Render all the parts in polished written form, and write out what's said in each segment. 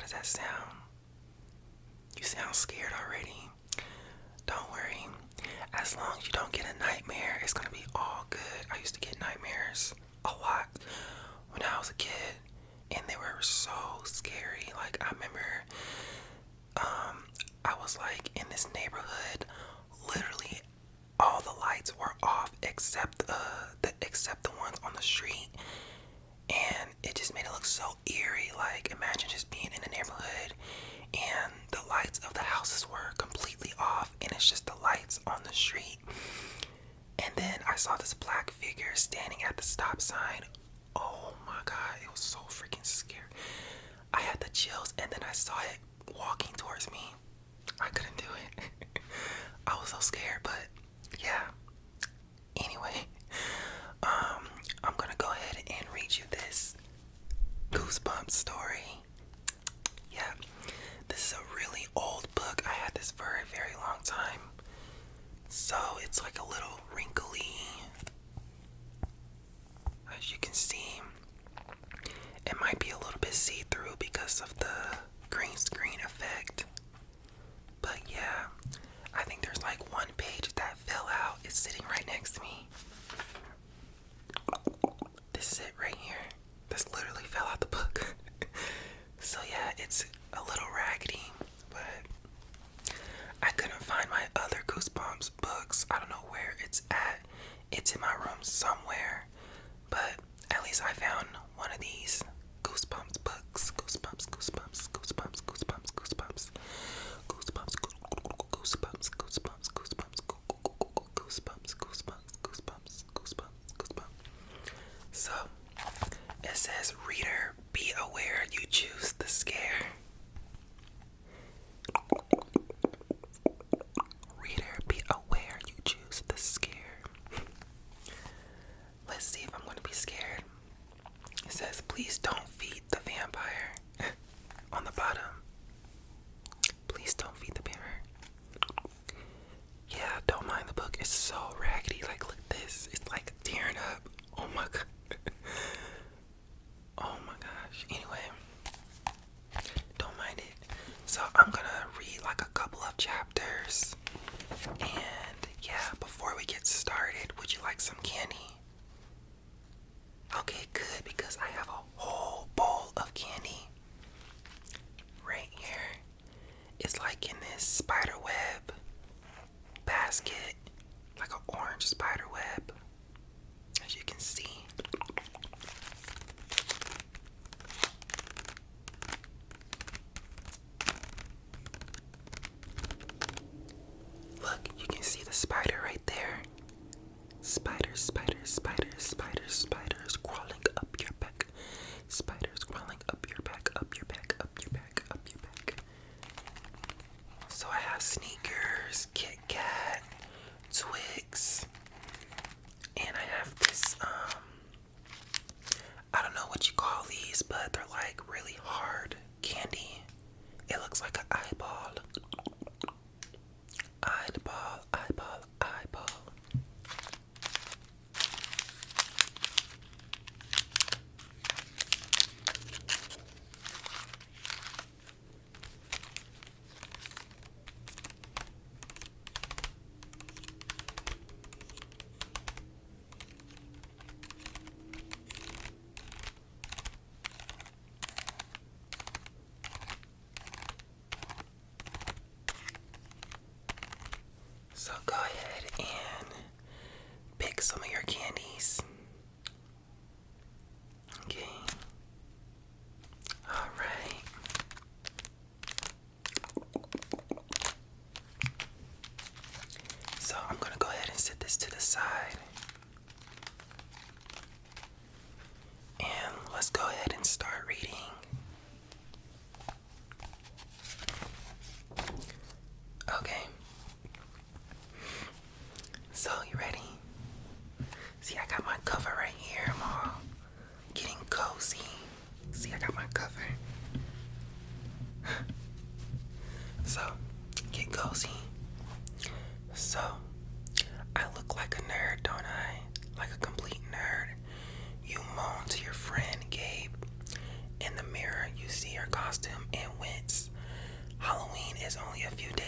does that sound? You sound scared already. Don't worry. As long as you don't get a nightmare, it's gonna be all good. I used to get nightmares a lot when I was a kid, and they were so scary. Like, I remember I was like in this neighborhood, literally all the lights were off except the ones on the street, and it just made it look so eerie. Like, imagine just being in a neighborhood and the lights of the houses were completely off and it's just the lights on the street. And then I saw this black figure standing at the stop sign. Oh my god, it was so freaking scary. I had the chills, and then I saw it walking towards me. I couldn't do it. I was so scared, but yeah. Anyway, I'm gonna go ahead and read you this goosebumps story. Yeah, this is a really old book. I had this for a very long time. So it's like a little wrinkly. As you can see, it might be a little bit see-through because of the green screen effect. But yeah, I think there's like one page that fell out. It's sitting right next to me. This is it right here. This literally fell out the book. So yeah, it's a little raggedy, but I couldn't find my other Goosebumps books. I don't know where it's at. It's in my room somewhere, but at least I found one of these Goosebumps books. Goosebumps, goosebumps, goosebumps, goosebumps, goosebumps, goosebumps, goosebumps, goosebumps, goosebumps, goosebumps, goosebumps, goosebumps, goosebumps, goosebumps. So it says, reader, be aware you choose the scare. Reader, be aware you choose the scare. Let's see if I'm going to be scared. It says, please don't feed the vampire. On the bottom. Please don't feed the vampire. Yeah, don't mind the book. It's so raggedy. Like, look at this. It's like tearing up. Oh my god. Oh my gosh. Anyway, don't mind it. So I'm gonna read like a couple of chapters. And yeah, before we get started, would you like some candy? Okay, good, because I have a whole bowl of candy right here. It's like in this spider web basket, like an orange spider web, as you can see. Look, you can see the spider right there. Spiders, spiders, spiders, spiders, spiders crawling up your back. Spiders crawling up your back, up your back, up your back, up your back. So I have Sneakers, Kit Kat, Twix, and I have this, I don't know what you call these, but they're like really hard candy. It looks like an eyeball. Eyeball, eyeball, eyeball. So go ahead and pick some of your candies. Okay. Alright. So I'm gonna go ahead and set this to the side. And let's go ahead and start reading. Okay. So, you ready? See, I got my cover right here. I'm all getting cozy. See, I got my cover. So, get cozy. So, I look like a nerd, don't I? Like a complete nerd. You moan to your friend Gabe. In the mirror, you see her costume and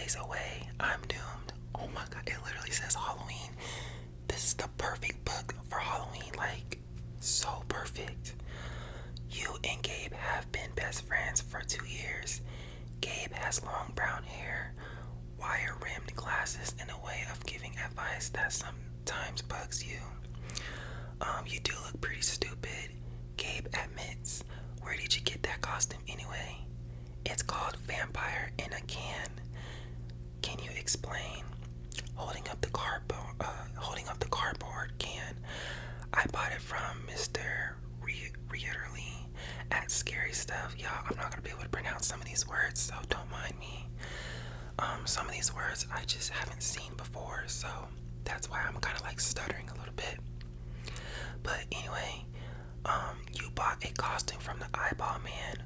days away. I'm doomed. Oh my god, it literally says Halloween. This is the perfect book for Halloween. Like, so perfect. You and Gabe have been best friends for 2 years. Gabe has long brown hair, wire-rimmed glasses, and a way of giving advice that sometimes bugs you. You do look pretty stupid. Gabe admits. Where did you get that costume anyway? It's called Vampire in a Can. Can you explain? Holding up the cardboard can. I bought it from Mr. Readerly at Scary Stuff. Y'all, I'm not gonna be able to pronounce some of these words, so don't mind me. Some of these words I just haven't seen before, so that's why I'm kind of like stuttering a little bit. But anyway, you bought a costume from the Eyeball Man.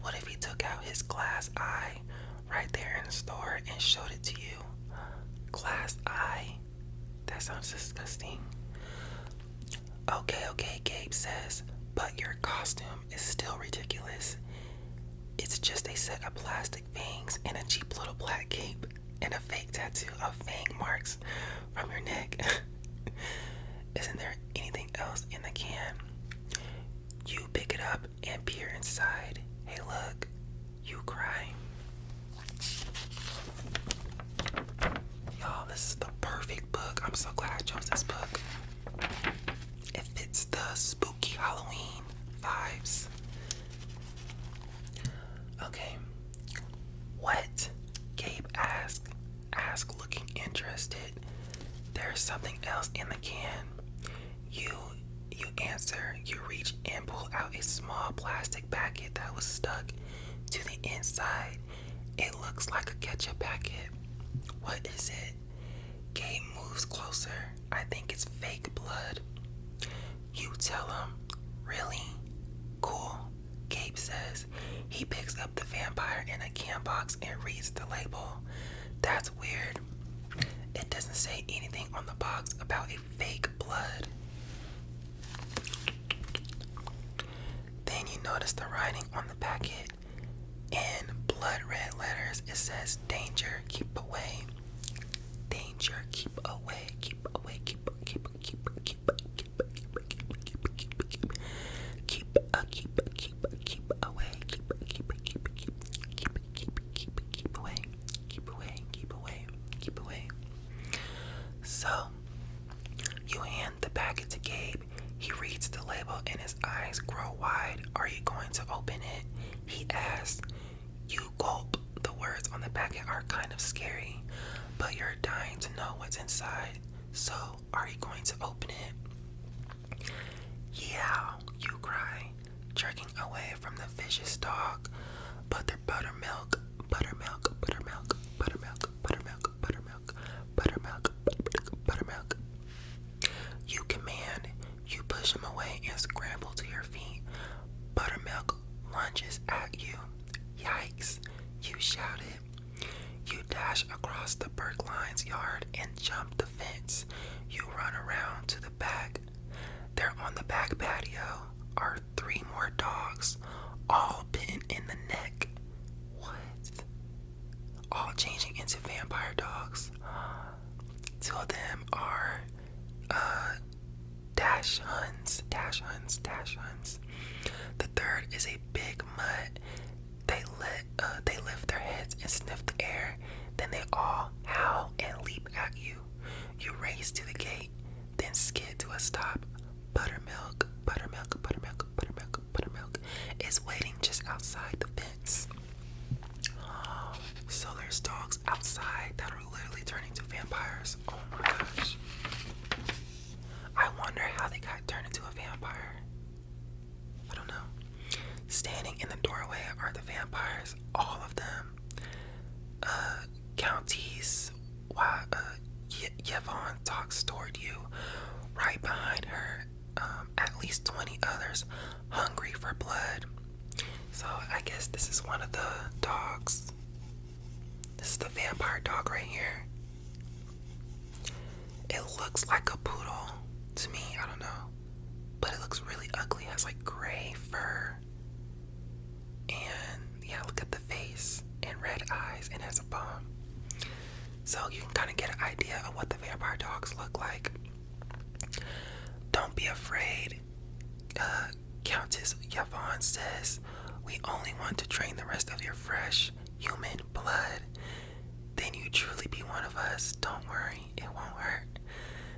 What if he took out his glass eye right there in the store and showed it to you? Glass eye? That sounds disgusting. Okay, Gabe says, but your costume is still ridiculous. It's just a set of plastic fangs and a cheap little black cape and a fake tattoo of fang marks from your neck. Isn't there anything else in the can? You pick it up and peer inside. Hey, look, you cry. Y'all, this is the perfect book. I'm so glad I chose this book. It fits the spooky Halloween vibes. Okay. What? Gabe asked, looking interested. There's something else in the can. You answer. You reach and pull out a small plastic packet that was stuck to the inside. It looks like a ketchup packet. What is it? Gabe moves closer. I think it's fake blood. You tell him. Really? Cool, Gabe says. He picks up the Vampire in a can box and reads the label. That's weird. It doesn't say anything on the box about a fake blood. Then you notice the writing on the packet. In blood red letters, it says, danger, keep away. Danger, keep away, keep away, keep away. So, you hand the packet to Gabe. He reads the label and his eyes grow wide. Are you going to open it? He asks. You gulp. The words on the packet are kind of scary, but you're dying to know what's inside. So, are you going to open it? Yeah, you cry, jerking away from the vicious dog. Buttermilk, buttermilk, buttermilk, buttermilk, buttermilk, buttermilk, buttermilk, buttermilk. You command. You push him away and scramble to your feet. Buttermilk lunges at you. Yikes, you shouted. You dash across the Bergline's yard and jump the fence. You run around to the back. There on the back patio are 3 more dogs, all bitten in the neck. What? All changing into vampire dogs. 2 of them are dash huns. The third is a big mutt. They lift their heads and sniff the air. Then they all howl and leap at you. You race to the gate, then skid to a stop. Buttermilk is waiting just outside the fence. So there's dogs outside that are literally turning to vampires. Oh my gosh. I wonder how they got turned into a vampire. I don't know. Standing in the doorway are the vampires, all of them. Countess Yvonne talks toward you. Right behind her, at least 20 others, hungry for blood. So I guess this is one of the dogs. This is the vampire dog right here. It looks like a poodle to me, I don't know. But it looks really ugly. It has like gray fur. And yeah, look at the face and red eyes and has a bone. so you can kind of get an idea of what the vampire dogs look like. Don't be afraid. Countess Yvonne says, we only want to drain the rest of your fresh human blood. Then you truly be one of us. Don't worry, it won't hurt.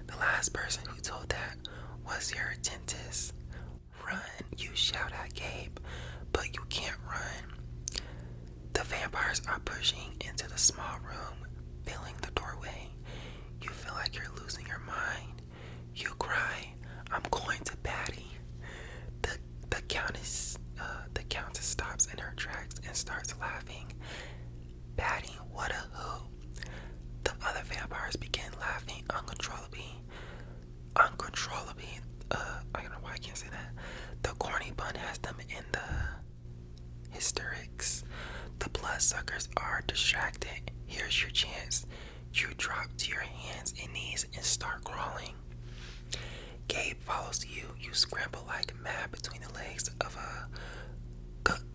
The last person who told that was your dentist. Run, you shout at Gabe, but you can't run. The vampires are pushing into the small room, filling the doorway. You feel like you're losing your mind. You cry, I'm going to Patty. The countess stops in her tracks and starts laughing. Patty, what a who. The other vampires begin laughing uncontrollably. I don't know why I can't say that. The corny bun has them in the hysterics. The bloodsuckers are distracted. Here's your chance. You drop to your hands and knees and start crawling. Gabe follows you. You scramble like mad between the legs of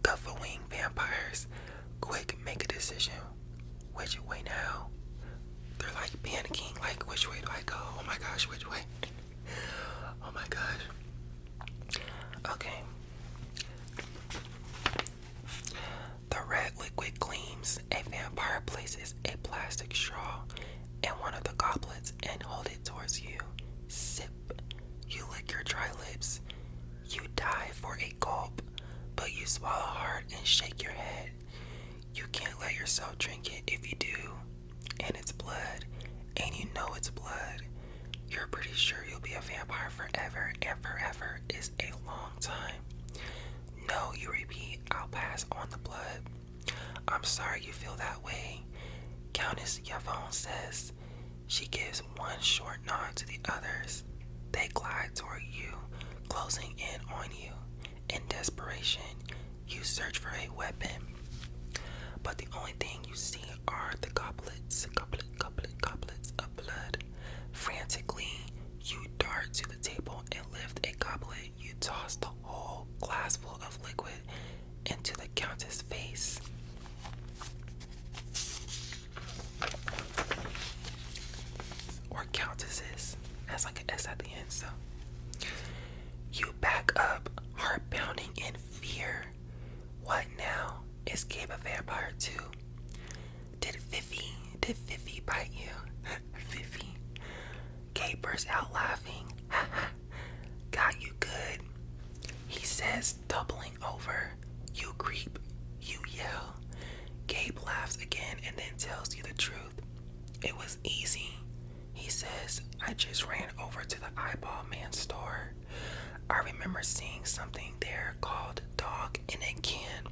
guffawing vampires. Quick, make a decision. Which way now? They're like panicking, like which way do I go? Oh my gosh, which way? Oh my gosh. Okay. The red liquid gleams. A vampire places a plastic straw in one of the goblets and hold it towards you. Sip. You lick your dry lips. You dive for a gulp, but you swallow hard and shake your head. You can't let yourself drink it. If you do, and it's blood, and you know it's blood, you're pretty sure you'll be a vampire forever, and forever is a long time. No, you repeat, I'll pass on the blood. I'm sorry you feel that way, Countess Yvonne says. She gives one short nod to the others. They glide toward you, closing in on you. In desperation, you search for a weapon, but the only thing you see are the goblets of blood. Frantically, you dart to the table and lift a goblet. You toss the whole glassful of liquid into the Countess' face. Or Countess's. That's like an S at the end, so. You back up, heart pounding in fear. What now? Is Gabe a vampire too? Did Fifi bite you? Fifi. Gabe bursts out laughing. Got you good. He says, doubling over. You creep. You yell. Gabe laughs again and then tells you the truth. It was easy. He says, I just ran over to the Eyeball Man store. I remember seeing something there called Dog in a Can.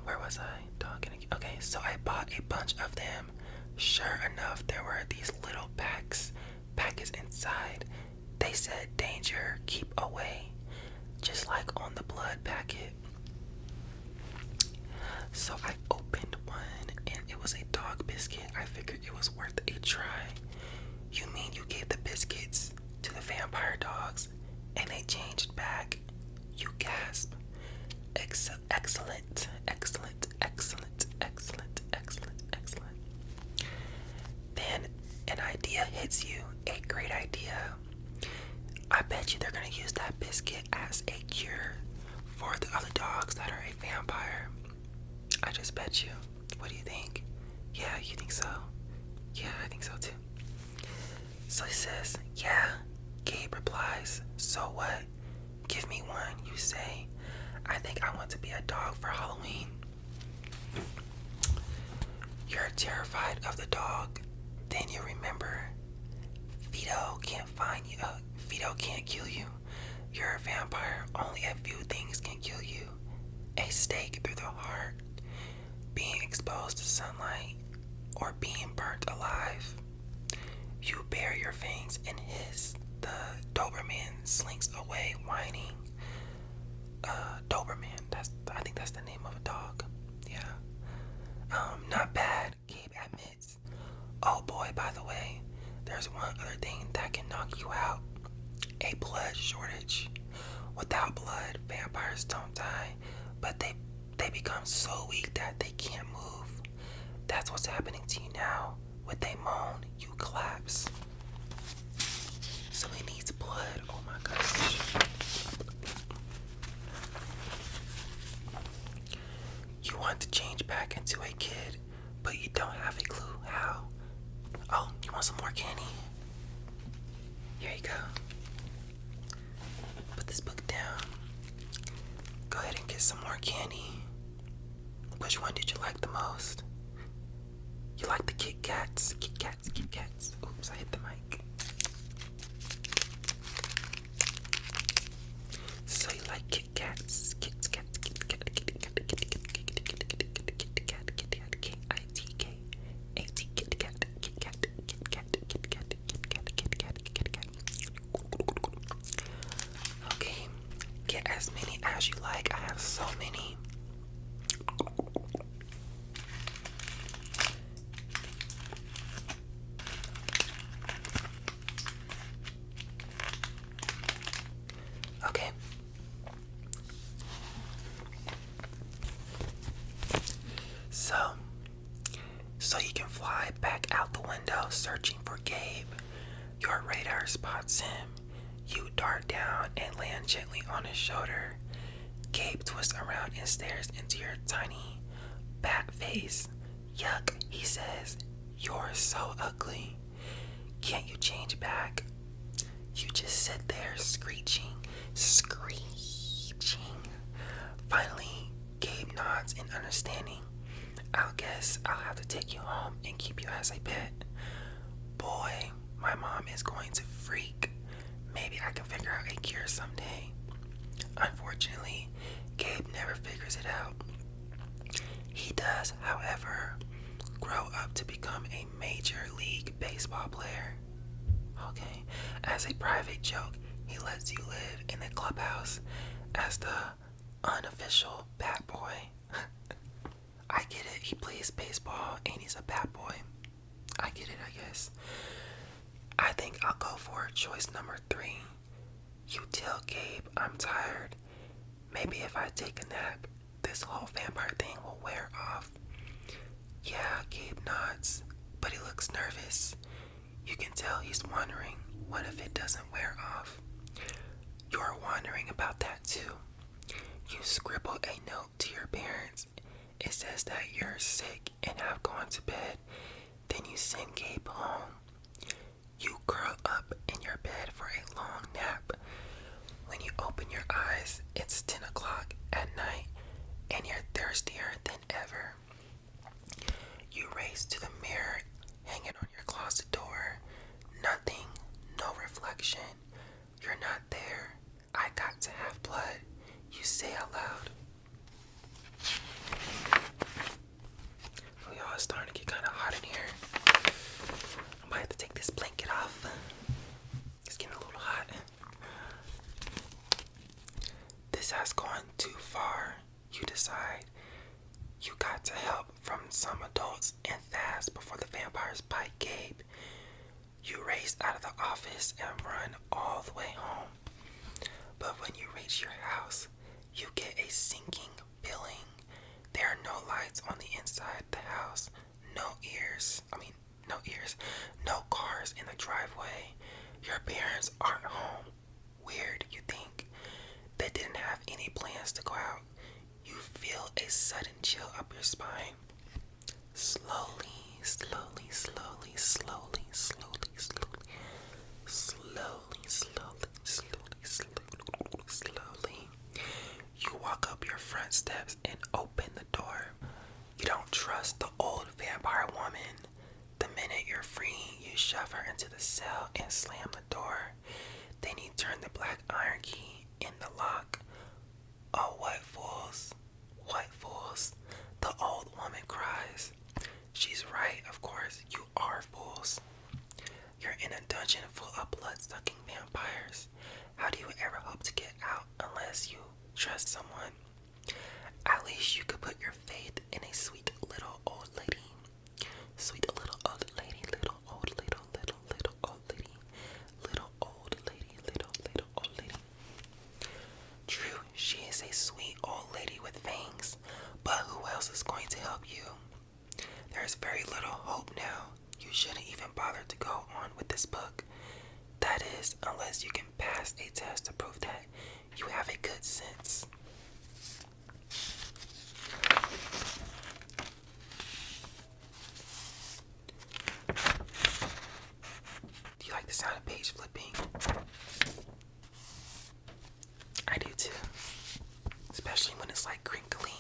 Where was I? Dog in a Can. Okay, so I bought a bunch of them. Sure enough, there were these little packets inside. They said, danger, keep away. Just like on the blood packet. So I opened one and it was a dog biscuit. I figured it was worth a try. You mean you gave the biscuits to the vampire dogs and they changed back? You gasp. Excellent. Then an idea hits you. A great idea. I bet you they're gonna use that biscuit as a cure for the other dogs that are a vampire. I just bet you. What do you think? Yeah, you think so? Yeah, I think so too. So he says, yeah. Gabe replies, so what? Give me one, you say. I think I want to be a dog for Halloween. You're terrified of the dog. Then you remember, Vito can't kill you. You're a vampire. Only a few things can kill you. A stake through the heart, being exposed to sunlight, or being burnt alive. You bare your fangs and hiss. The Doberman slinks away, whining. Doberman, I think that's the name of a dog. Yeah. Not bad, Gabe admits. Oh boy, by the way, there's one other thing that can knock you out. A blood shortage. Without blood, vampires don't die, but they become so weak that they can't move. That's what's happening to you now. When they moan, you collapse. So he needs blood. Oh my gosh. You want to change back into a kid, but you don't have a clue how. Oh, you want some more candy? Here you go. Put this book down. Go ahead and get some more candy. Which one did you like the most? You like the Kit Kats? Kit Kats, Kit Kats. Oops, I hit the mic. So you like Kit Kats? Kit Kats, Kit Kat, Kit Kat, Kit Kat, Kit Kat, Kit Kat, Kit Kat, K-I-T-K-A-T, Kit Kat, Kit Kat, Kit Kat, Kit Kat, Kit Kat, Kit Kat, Kit Kat. Okay, get as many as you like. I have so many. Okay. So you can fly back out the window searching for Gabe. Your radar spots him. You dart down and land gently on his shoulder. Gabe twists around and stares into your tiny bat face. Yuck, he says. You're so ugly. Can't you change back? You just sit there screeching. Finally, Gabe nods in understanding. I guess I'll have to take you home and keep you as a pet. Boy, my mom is going to freak. Maybe I can figure out a cure someday. Unfortunately, Gabe never figures it out. He does, however, grow up to become a Major League Baseball player. Okay, as a private joke, he lets you live in the clubhouse as the unofficial bat boy. I get it, he plays baseball and he's a bat boy. I get it, I guess. I think I'll go for choice number 3. You tell Gabe I'm tired. Maybe if I take a nap, this whole vampire thing will wear off. Yeah, Gabe nods, but he looks nervous. You can tell he's wondering, what if it doesn't wear off? You're wondering about that too. You scribble a note to your parents. It says that you're sick and have gone to bed. Then you send Gabe home. You curl up in your bed for a long nap. When you open your eyes, it's 10 o'clock at night and you're thirstier than ever. You race to the mirror hanging on your closet door. Nothing, no reflection. You're not there. I got to have blood. You say out loud. Oh, y'all, it's starting to get kind of hot in here. I might have to take this blanket off. It's getting a little hot. This has gone too far, you decide. You got to help from some adults and fast before the vampires bite Gabe. You race out of the office and run all the way home. But when you reach your house, you get a sinking feeling. There are no lights on the inside the house, no cars in the driveway. Your parents aren't home. Weird, you think. They didn't have any plans to go out. You feel a sudden chill up your spine. Slowly, you walk up your front steps and open the door. You don't trust the old vampire woman. The minute you're free, you shove her into the cell and slam the door. Then you turn the black iron key in the lock. Oh, what fools. The old woman cries. She's right, of course, you are fools. You're in a dungeon full of blood-sucking vampires. How do you ever hope to get out unless you trust someone? At least you could put your faith in a sweet little old lady. Sweet little old lady, little old lady. True, she is a sweet old lady with fangs, but who else is going to help you? There's to prove that you have a good sense. Do you like the sound of page flipping? I do too. Especially when it's like crinkly.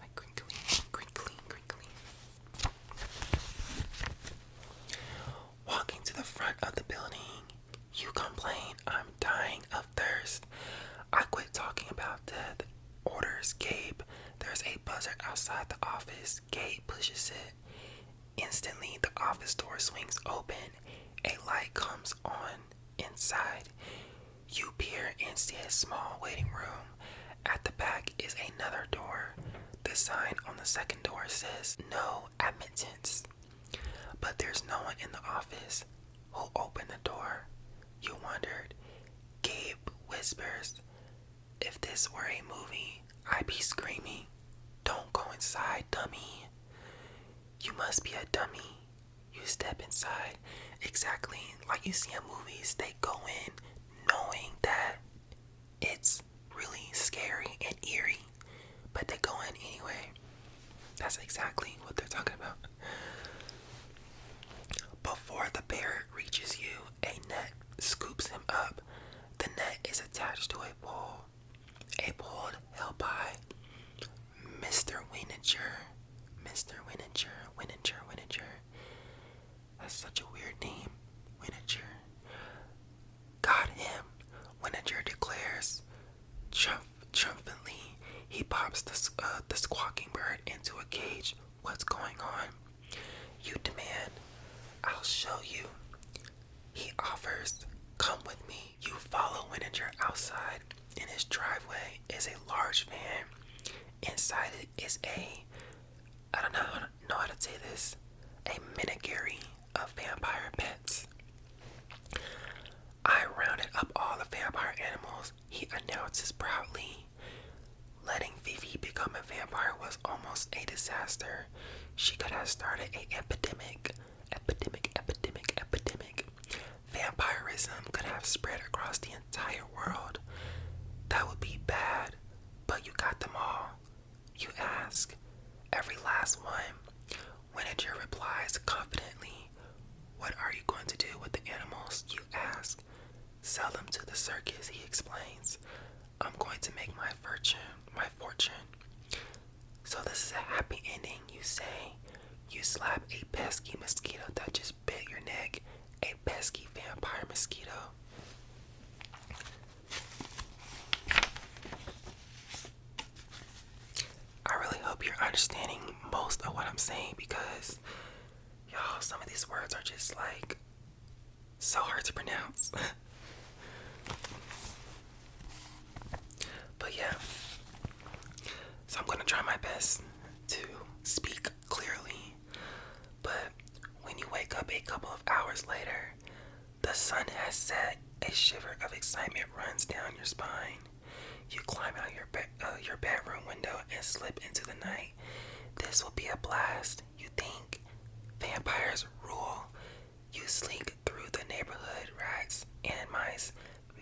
Like crinkly, crinkly, crinkly. Walking to the front of the building, you complain, I'm dying of thirst. I quit talking about death. Orders Gabe. There's a buzzer outside the office. Gabe pushes it. Instantly, the office door swings open. A light comes on inside. You peer and see a small waiting room. At the back is another door. The sign on the second door says no admittance. But there's no one in the office. Who opened the door? You wondered. Gabe whispers, if this were a movie, I'd be screaming, don't go inside, dummy. You must be a dummy. You step inside, exactly like you see in movies. They go in knowing that it's really scary and eerie, but they go in anyway. That's exactly what they're talking about. Before the bear reaches you, a net scoops him up. The net is attached to a pole. A pole held by Mr. Wininger. Mr. Wininger. That's such a weird name. Wininger. Got him, Wininger declares. Triumphantly, he pops the squawking bird into a cage. What's going on? You demand. I'll show you. He offers. Come with me. You follow Wininger outside. In his driveway is a large van. Inside it is I don't know how to say this, a menagerie of vampire pets. I rounded up all the vampire animals, he announces proudly. Letting Fifi become a vampire was almost a disaster. She could have started an epidemic. Vampirism could have spread across the entire world. That would be bad, but you got them all. You ask. Every last one. Wininger replies confidently. What are you going to do with the animals? You ask. Sell them to the circus, he explains. I'm going to make my fortune. So this is a happy ending, you say. You slap a pesky mosquito that just bit your neck. A pesky vampire mosquito. I really hope you're understanding most of what I'm saying because, y'all, some of these words are just like so hard to pronounce. But yeah, so I'm gonna try my best to speak clearly. But when you wake up a couple of hours later, the sun has set. A shiver of excitement runs down your spine. You climb out your bedroom window and slip into the night. This will be a blast, you think. Vampires rule. You slink through the neighborhood. Rats and mice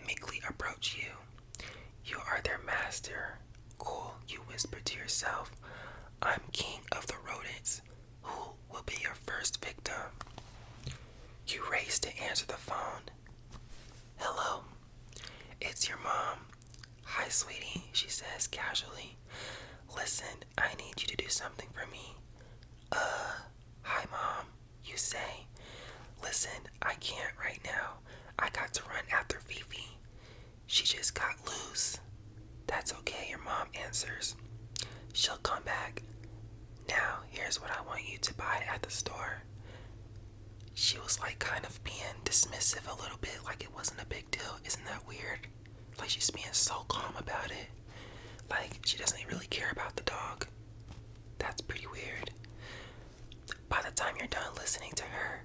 meekly approach you. You are their master. Cool, you whisper to yourself. I'm king of the rodents. Who will be your first victim? You race to answer the phone. Hello, it's your mom. Hi, sweetie, she says casually. Listen, I need you to do something for me. Hi, Mom, you say. Listen, I can't right now. I got to run after Fifi. She just got loose. That's okay, your mom answers. She'll come back. Now, here's what I want you to buy at the store. She was like kind of being dismissive a little bit, like it wasn't a big deal. Isn't that weird? Like she's being so calm about it. Like she doesn't really care about the dog. That's pretty weird. By the time you're done listening to her,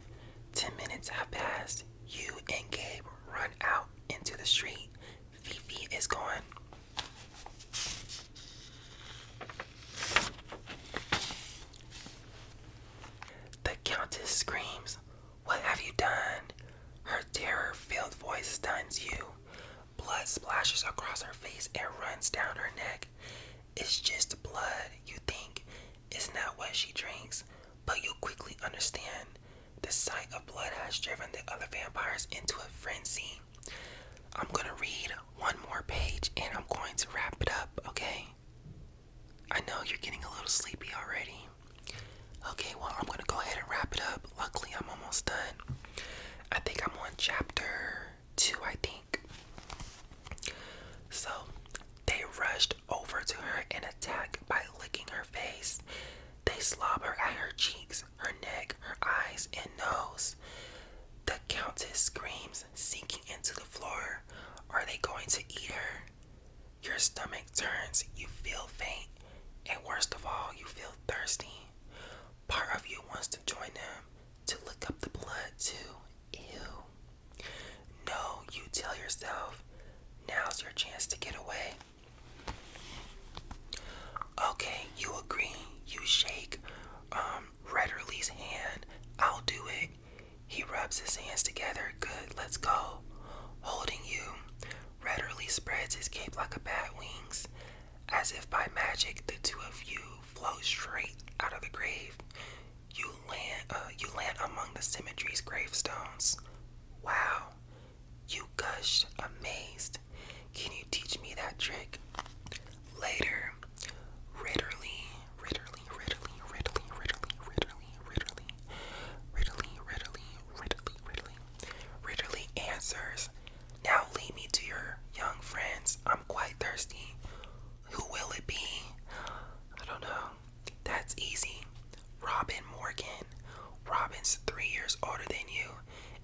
10 minutes have passed. You and Gabe run out into the street. Fifi is gone. The Countess screams, "What have you done?" almost driven the other vampires into a frenzy. I'm gonna read one more page and I'm going to wrap it up, okay? I know you're getting a little sleepy already. Okay, well, I'm gonna go ahead and wrap it up. Luckily, I'm almost done. I think I'm on chapter 2, I think. So, they rushed over to her and attacked by licking her face. They slobber at her cheeks, her neck, her eyes, and nose. The Countess screams, sinking into the floor. Are they going to eat her? Your stomach turns, you feel faint, and worst of all, you feel thirsty. Part of you wants to join them, to lick up the blood too. Ew. No, you tell yourself, now's your chance to get away. Okay, you agree. You shake Redderly's hand. I'll do it. He rubs his hands together. Good, let's go. Holding you, Redderly spreads his cape like a bat wings. As if by magic, the two of you float straight out of the grave. You land among the cemetery's gravestones. Wow, you gushed, amazed. Can you teach me that trick? Later. Ridderly, Ridderly, Ridderly, Ridderly, Ridderly, Ridderly, Ridderly, Ridderly, Ridderly, Ridderly, Ridderly, Ridderly answers. Now lead me to your young friends. I'm quite thirsty. Who will it be? I don't know. That's easy. Robin Morgan. Robin's 3 years older than you,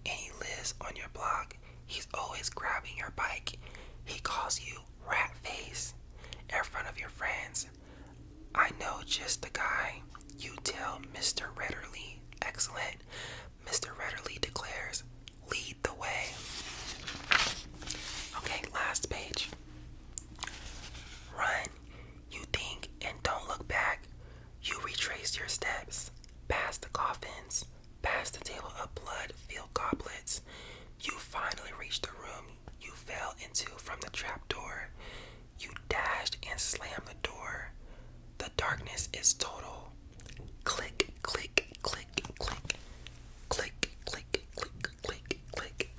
and he lives on your block. He's always grabbing your bike. He calls you Rat Face in front of your friends. I know just the guy. You tell Mr. Redderly. Excellent. Mr. Redderly declares, lead the way. Okay, last page. Run. You think and don't look back. You retrace your steps, past the coffins, past the table of blood-filled goblets. You finally reach the room you fell into from the trapdoor. You dashed and slammed the door. The darkness is total. Click, click, click, click. Click, click, click, click, click.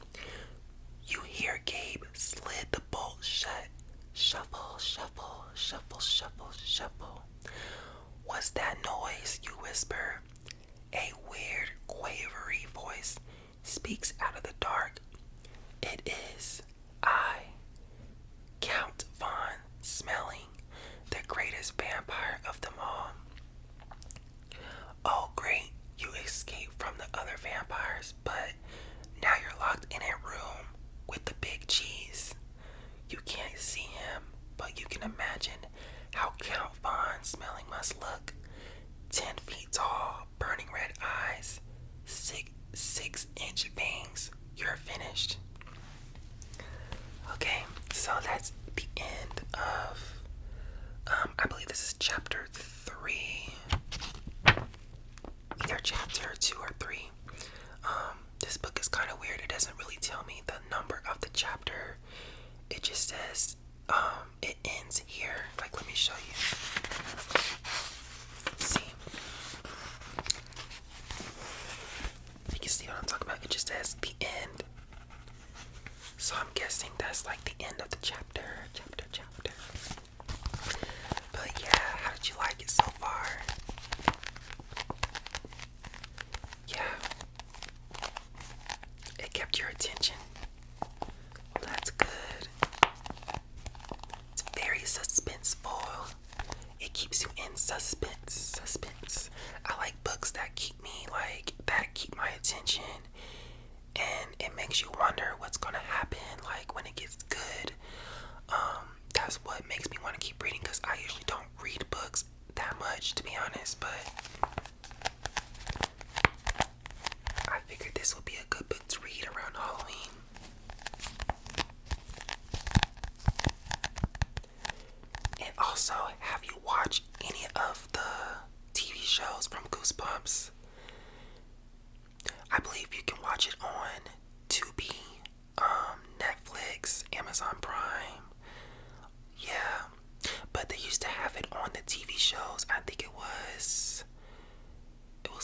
You hear Gabe slid the bolt shut. Shuffle, shuffle, shuffle, shuffle, shuffle. What's that noise? You whisper. A weird, quavery voice speaks out of the dark. It is I, Count Von Smelling, the greatest vampire of them all. Oh great, you escaped from the other vampires, but now you're locked in a room with the big cheese. You can't see him, but you can imagine how Count Von Smelling must look. 10 feet tall, burning red eyes, 6-inch fangs. You're finished. Okay, so that's the end of, I believe this is chapter 3. Either chapter 2 or 3. This book is kind of weird. It doesn't really tell me the number of the chapter. It just says, it ends here. Like, let me show you. See? You can see what I'm talking about. It just says the end. So I'm guessing that's like the end of the chapter. But yeah, how did you like it so far? Yeah. It kept your attention. Well, that's good. It's very suspenseful. It keeps you in suspense. I like books that keep my attention, and it makes you wonder what's gonna happen, like when it gets good. That's what makes me want to keep reading, because I usually don't read books that much, to be honest, but I figured this would be a good book to read around Halloween. And also, have you watched any of the TV shows from Goosebumps? I believe you can watch it on Tubi, Netflix, Amazon Prime. Yeah, but they used to have it on the TV shows. I think it was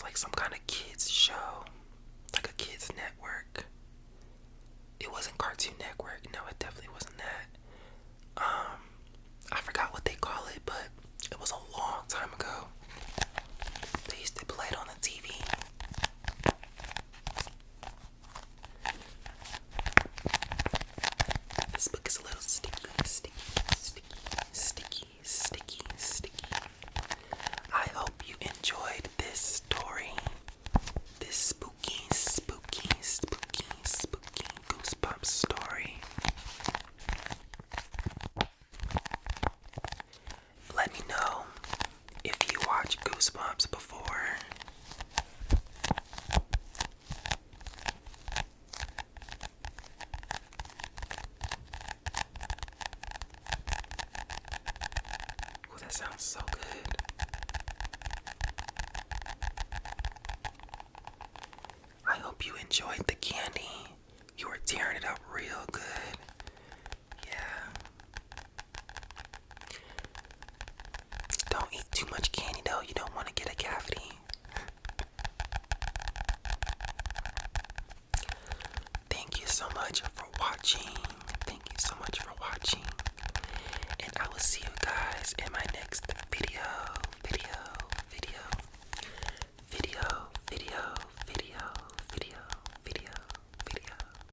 like some kind of kids show, like a kids network. That sounds so good. I hope you enjoyed the candy. You were tearing it up real good. Yeah. Don't eat too much candy though. You don't want to get a cavity. Thank you so much for watching. Thank you so much for watching. And I will see you guys in my next video.